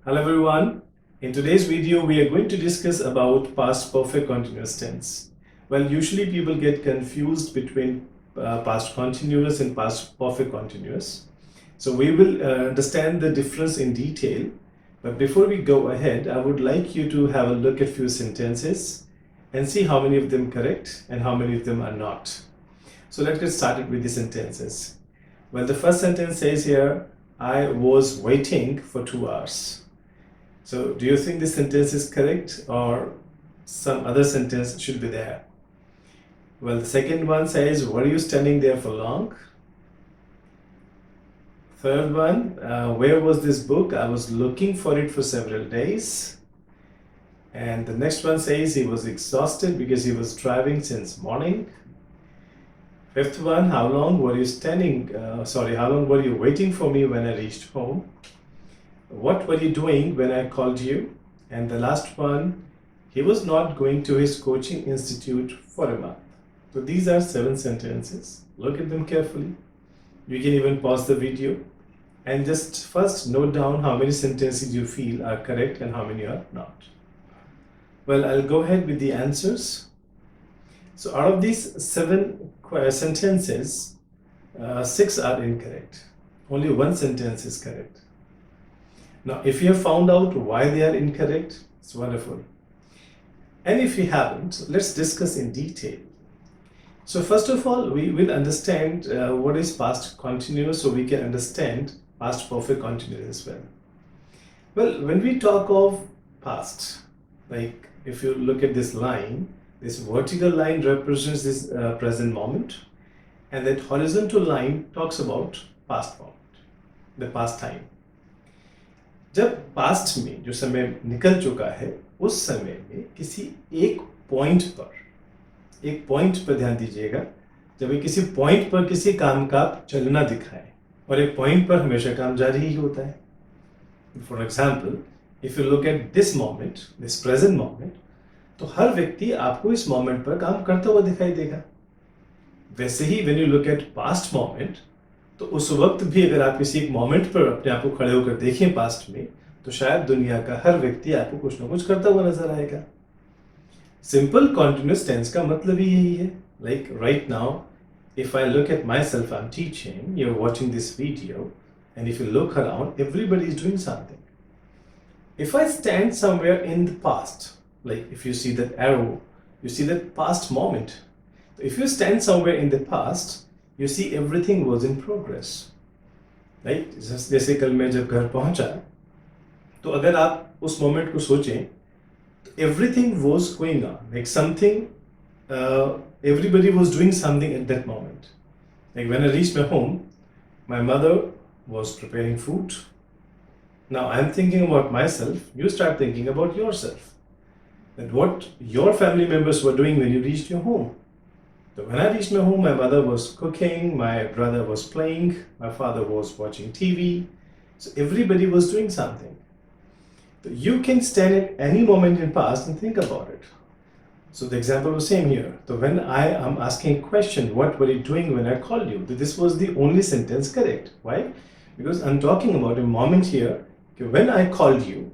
Hello everyone. In today's video, we are going to discuss about past perfect continuous tense. Well, usually people get confused between past continuous and past perfect continuous. So we will understand the difference in detail. But before we go ahead, I would like you to have a look at few sentences and see how many of them correct and how many of them are not. So let's get started with the sentences. Well, the first sentence says here, I was waiting for 2 hours. So do you think this sentence is correct or some other sentence should be there? Well, the second one says, were you standing there for long? Third one, where was this book? I was looking for it for several days. And the next one says he was exhausted because he was driving since morning. Fifth one, how long were you waiting for me when I reached home? What were you doing when I called you? And the last one, he was not going to his coaching institute for a month. So these are 7 sentences. Look at them carefully. You can even pause the video and just first note down how many sentences you feel are correct and how many are not. Well, I'll go ahead with the answers. So out of these 7 sentences, 6 are incorrect. Only 1 sentence is correct. Now, if you have found out why they are incorrect, it's wonderful. And if you haven't, let's discuss in detail. So first of all, we will understand what is past continuous so we can understand past perfect continuous as well. Well, when we talk of past, like if you look at this line, this vertical line represents this present moment, and that horizontal line talks about past moment, the past time. जब past में जो समय निकल चुका है उस समय में किसी एक पॉइंट पर ध्यान दीजिएगा, जब किसी पॉइंट पर किसी काम का चलना दिखाए और एक पॉइंट पर हमेशा काम जारी ही होता है. For example, if you look at this moment, this present moment, तो हर व्यक्ति आपको इस मोमेंट पर काम करता हुआ दिखाई देगा. वैसे ही when you look at past moment, तो उस वक्त भी अगर आप किसी एक मोमेंट पर अपने आप को खड़े होकर देखें पास्ट में, तो शायद दुनिया का हर व्यक्ति आपको कुछ ना कुछ करता हुआ नजर आएगा. सिंपल कॉन्टिन्यूस टेंस का मतलब ही यही है. Like right now, if I look at myself, I'm teaching, you're watching this video, and if you look around, everybody is doing something. If I stand somewhere in the past, like if you see that arrow, you see that past moment. If you stand somewhere in the past, you see everything was in progress. Right? जैसे कल मैं जब घर पहुंचा, तो अगर आप उस मोमेंट को सोचें, तो everything was going on, like something, everybody was doing something at that moment. Like when I reached my home, my mother was preparing food. Now I'm thinking about myself, you start thinking about yourself. That what your family members were doing when you reached your home. So when I reached my home, my mother was cooking, my brother was playing, my father was watching TV. So everybody was doing something. So you can stand at any moment in past and think about it. So the example was same here. So when I am asking a question, what were you doing when I called you? This was the only sentence correct. Why? Because I'm talking about a moment here. When I called you,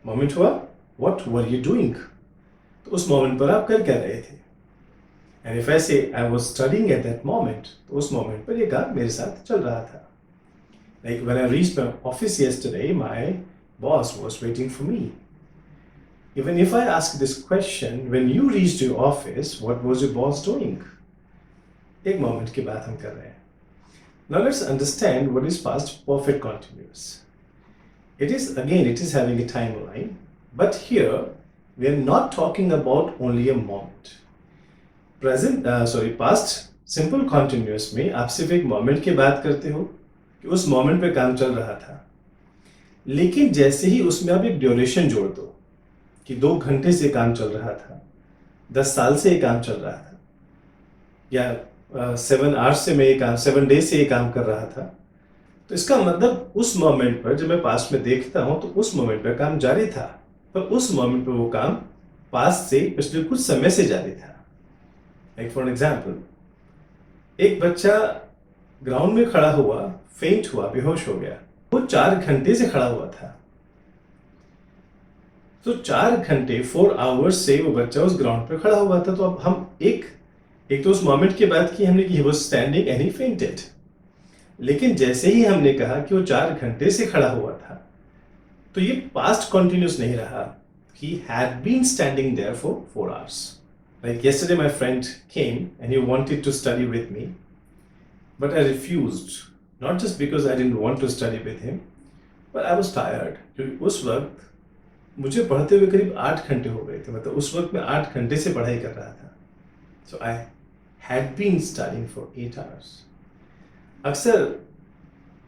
moment हुआ, what were you doing? तो उस moment पर आप कर क्या रहे थे? And if I say I was studying at that moment, तो उस moment पर ये काम मेरे साथ चल रहा था. Like when I reached my office yesterday, my boss was waiting for me. Even if I ask this question, when you reached your office, what was your boss doing? एक moment की बात हम कर रहे हैं. Now let's understand what is past perfect continuous. It is having a timeline, but here we are not talking about only a moment. Past simple continuous में आप सिर्फ एक मोमेंट की बात करते हो कि उस मोमेंट पे काम चल रहा था, लेकिन जैसे ही उसमें आप एक ड्यूरेशन जोड़ दो कि 2 घंटे से काम चल रहा था, 10 साल से ये काम चल रहा था, या 7 आवर्स से मैं ये काम 7 डेज से ये काम कर रहा था, तो इसका मतलब उस मोमेंट पर जब मैं पास्ट में देखता हूं तो उस मोमेंट पर काम जारी था, पर उस मोमेंट पर वो काम पास्ट से पिछले कुछ समय से जारी था. Like for example, एक बच्चा ग्राउंड में खड़ा हुआ, फेंट हुआ, बेहोश हो गया. वो 4 घंटे से खड़ा हुआ था. तो 4 घंटे 4 आवर्स से वो बच्चा उस ग्राउंड पे खड़ा हुआ था। तो अब हम एक तो उस मोमेंट की बात की हमने कि he was standing and he fainted. लेकिन जैसे ही हमने कहा कि वो 4 घंटे से खड़ा हुआ था, तो ये पास्ट कंटिन्यूस नहीं रहा। He had been standing there for 4 hours. Like yesterday my friend came and he wanted to study with me, but I refused. Not just because I didn't want to study with him, but I was tired. क्योंकि उस वक्त मुझे पढ़ते हुए करीब 8 घंटे हो गए थे। मतलब उस वक्त मैं 8 घंटे से पढ़ाई कर रहा था। So I had been studying for 8 hours. अक्सर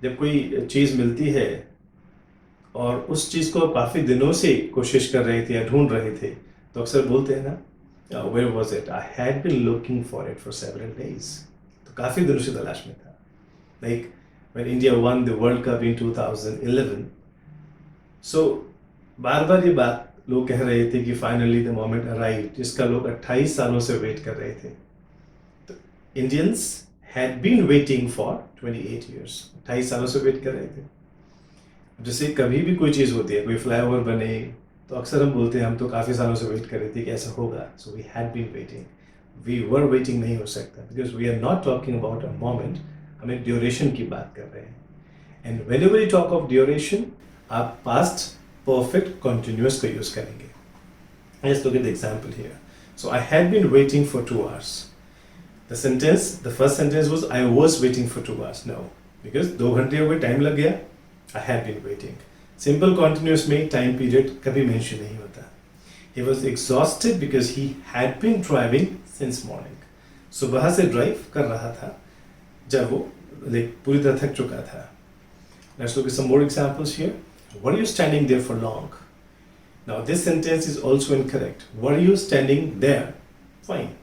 जब कोई चीज़ मिलती है और उस चीज़ को काफ़ी दिनों से कोशिश कर रहे थे या ढूंढ रहे थे, तो अक्सर बोलते हैं ना, where was it, I had been looking for it for several days. तो काफ़ी दिनों से तलाश में था। Like when India won the world cup in 2011, so बार बार ये बात लोग कह रहे थे कि फाइनली द मोमेंट अराइव, जिसका लोग 28 सालों से वेट कर रहे थे। तो Indians had been waiting for 28 years, 28 सालों से वेट कर रहे थे। जैसे कभी भी कोई चीज़ होती है, कोई फ्लाईओवर बने, तो अक्सर हम बोलते हैं हम तो काफ़ी सालों से वेट कर रहे थे कि ऐसा होगा। So we had been waiting, we were waiting नहीं हो सकता, because we are not talking about a moment, हम एक ड्यूरेशन की बात कर रहे हैं। And whenever you talk of duration, आप पास्ट परफेक्ट कंटिन्यूअस का यूज़ करेंगे। Let's look at the example here. So I had been waiting for 2 hours. The first sentence was I was waiting for 2 hours. No, because 2 घंटे हो गए, time लग गया। I had been waiting. Simple continuous में time period कभी mention नहीं होता। He was exhausted because he had been driving since morning. सुबह से ड्राइव कर रहा था जब वो पूरी तरह थक चुका था। Let's look at some more examples here. Were you standing there for long? Now this sentence is also incorrect. Were you standing there? Fine.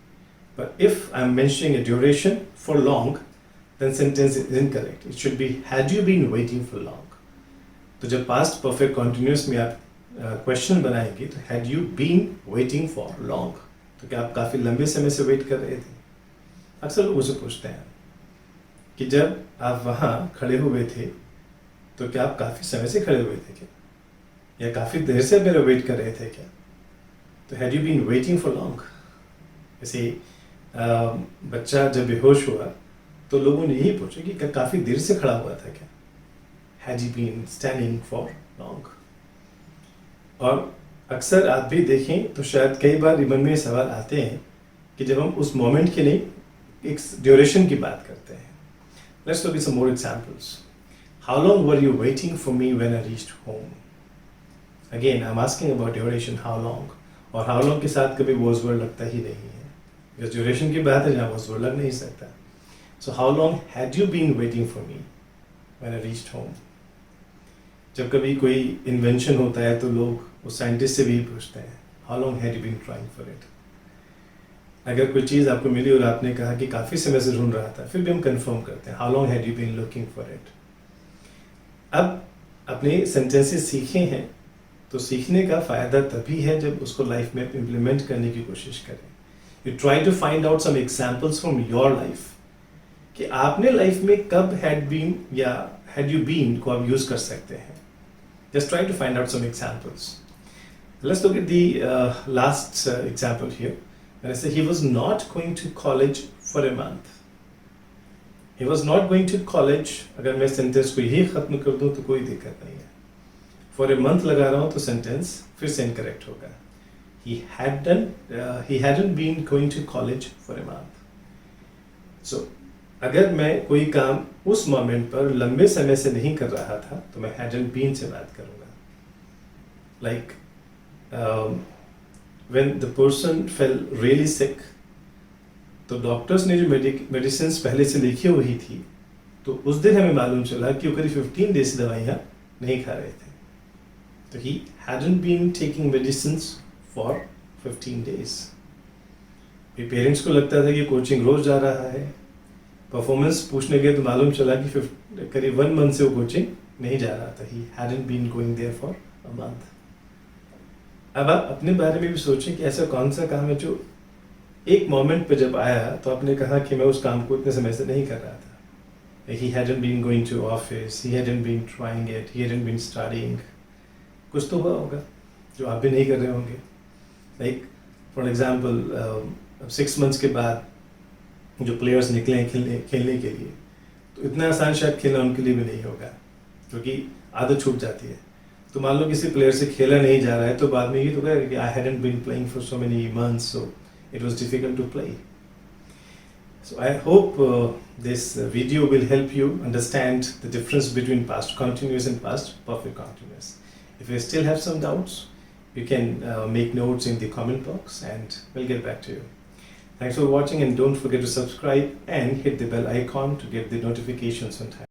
But if I'm mentioning a duration for long, then sentence is incorrect. It should be had you been waiting for long. तो जब past perfect continuous में आप question बनाएंगे तो had you been waiting for long, तो क्या आप काफ़ी लंबे समय से वेट कर रहे थे। अक्सर लोग मुझसे पूछते हैं कि जब आप वहाँ खड़े हुए थे तो क्या आप काफ़ी समय से खड़े हुए थे क्या, या काफ़ी देर से मेरा वेट कर रहे थे क्या। तो had you been waiting for long. जैसे बच्चा जब बेहोश हुआ तो लोगों ने यही पूछा कि काफ़ी देर से खड़ा हुआ था क्या, had you been standing for long? और अक्सर आप भी देखें तो शायद कई बार मन में सवाल आते हैं कि जब हम उस मोमेंट के लिए एक ड्यूरेशन की बात करते हैं। Let's look at some more examples. How long were you waiting for me when I reached home? Again, I'm asking about duration, how long? और how long के साथ कभी was word लगता ही नहीं है, because duration की बात है जहाँ was word लग नहीं सकता। So how long had you been waiting for me when I reached home? जब कभी कोई इन्वेंशन होता है तो लोग उस साइंटिस्ट से भी पूछते हैं how long had you been trying for it. अगर कोई चीज़ आपको मिली और आपने कहा कि काफ़ी समय से ढूंढ रहा था, फिर भी हम कंफर्म करते हैं how long had you been looking for it. अब अपने सेंटेंसेस सीखे हैं तो सीखने का फ़ायदा तभी है जब उसको लाइफ में इम्प्लीमेंट करने की कोशिश करें। You try to find out some examples from your life कि आपने लाइफ में कब हैड बीन या हैड यू बीन को आप यूज़ कर सकते हैं। Just try to find out some examples. Let's look at the last example here. And I say he was not going to college for a month. He was not going to college. अगर मैं sentence को यही खत्म कर दूँ तो कोई दिक्कत नहीं है। For a month लगा रहा हूँ तो sentence फिर से incorrect होगा। He hadn't been going to college for a month. So अगर मैं कोई काम उस मोमेंट पर लंबे समय से नहीं कर रहा था तो मैं hadn't been से बात करूँगा। Like when the person fell really sick, तो डॉक्टर्स ने जो मेडिसिन पहले से लिखी हुई थी तो उस दिन हमें मालूम चला कि वो करीब 15 डेज दवाइयाँ नहीं खा रहे थे। तो he hadn't been taking medicines for 15 days. मेरे पेरेंट्स को लगता था कि कोचिंग रोज जा रहा है, परफॉर्मेंस पूछने गए तो मालूम चला कि करीब 1 मंथ से वो कोचिंग नहीं जा रहा था। He hadn't been going there for a month. अब आप अपने बारे में भी सोचें कि ऐसा कौन सा काम है जो एक मोमेंट पे जब आया तो आपने कहा कि मैं उस काम को इतने समय से नहीं कर रहा था। He hadn't been going to office, he hadn't been trying it, he hadn't been studying. कुछ तो हुआ होगा। जो आप भी नहीं कर रहे होंगे. लाइक फॉर एग्जाम्पल 6 months के बाद जो प्लेयर्स निकले हैं खेलने के लिए, तो इतना आसान शायद खेलना उनके लिए भी नहीं होगा, क्योंकि आदत छूट जाती है. तो मान लो किसी प्लेयर से खेला नहीं जा रहा है, तो बाद में ये तो कहेगा कि I hadn't been playing for so many months, so it was difficult to play. So I hope this video will help you understand the difference between past continuous and past perfect continuous. If you still have some doubts, you can make notes in the comment box and we'll get back to you. Thanks for watching, and don't forget to subscribe and hit the bell icon to get the notifications on time.